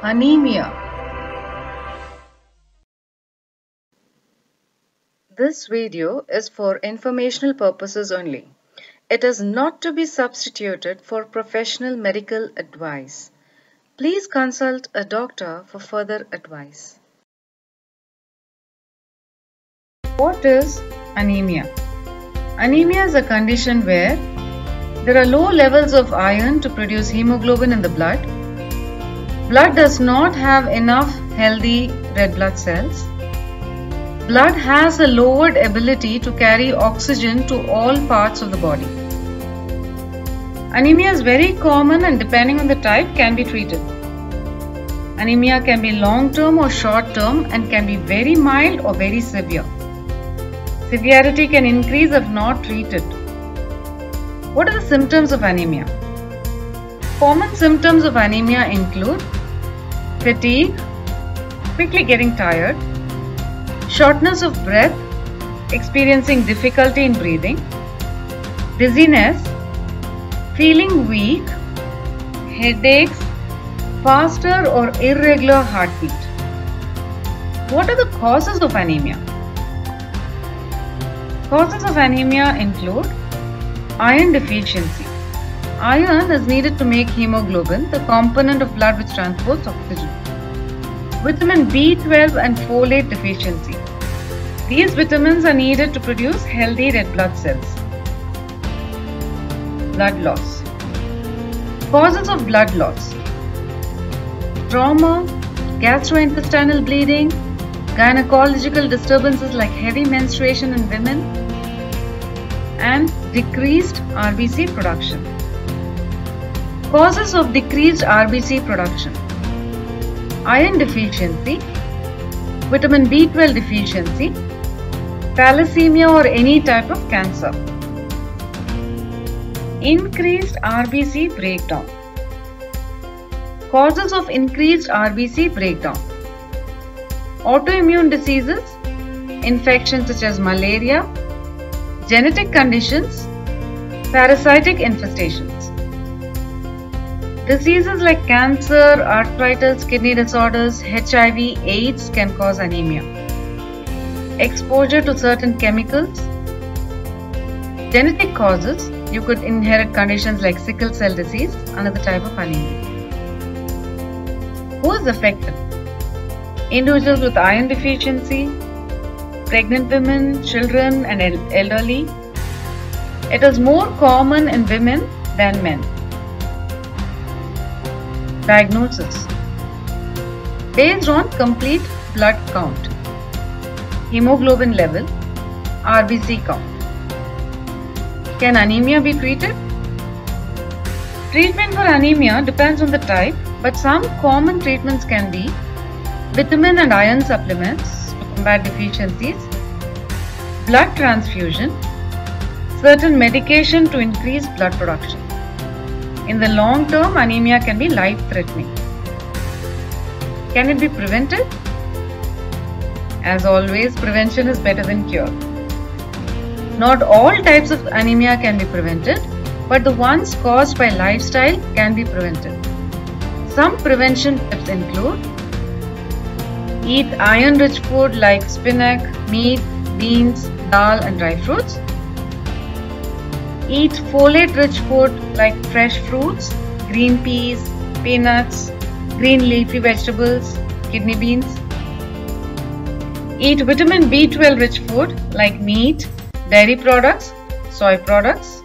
Anemia. This video is for informational purposes only. It is not to be substituted for professional medical advice. Please consult a doctor for further advice. What is anemia? Anemia is a condition where there are low levels of iron to produce hemoglobin in the blood. Blood does not have enough healthy red blood cells. Blood has a lowered ability to carry oxygen to all parts of the body. Anemia is very common and depending on the type can be treated. Anemia can be long-term or short-term and can be very mild or very severe. Severity can increase if not treated. What are the symptoms of anemia? Common symptoms of anemia include fatigue, quickly getting tired, shortness of breath, experiencing difficulty in breathing, dizziness, feeling weak, headaches, faster or irregular heartbeat. What are the causes of anemia? Causes of anemia include iron deficiency. Iron is needed to make hemoglobin, the component of blood which transports oxygen. Vitamin B12 and folate deficiency. These vitamins are needed to produce healthy red blood cells. Blood loss. Causes of blood loss: trauma, gastrointestinal bleeding, gynecological disturbances like heavy menstruation in women, and decreased RBC production. Causes of decreased RBC production: iron deficiency, vitamin B12 deficiency, thalassemia or any type of cancer. Increased RBC breakdown. Causes of increased RBC breakdown: autoimmune diseases, infections such as malaria, genetic conditions, parasitic infestations. Diseases like cancer, arthritis, kidney disorders, HIV, AIDS can cause anemia. Exposure to certain chemicals. Genetic causes: you could inherit conditions like sickle cell disease, another type of anemia. Who is affected? Individuals with iron deficiency, pregnant women, children and elderly. It is more common in women than men. Diagnosis: based on complete blood count, hemoglobin level, RBC count. Can anemia be treated? Treatment for anemia depends on the type, but some common treatments can be vitamin and iron supplements to combat deficiencies, blood transfusion, certain medication to increase blood production. In the long term, anemia can be life-threatening. Can it be prevented? As always, prevention is better than cure. Not all types of anemia can be prevented, but the ones caused by lifestyle can be prevented. Some prevention tips include: eat iron-rich food like spinach, meat, beans, dal and dry fruits. Eat folate-rich food like fresh fruits, green peas, peanuts, green leafy vegetables, kidney beans. Eat vitamin B12 rich food like meat, dairy products, soy products.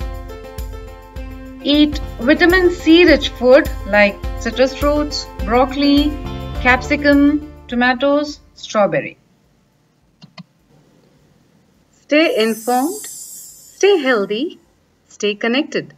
Eat vitamin C rich food like citrus fruits, broccoli, capsicum, tomatoes, strawberry. Stay informed, stay healthy, stay connected.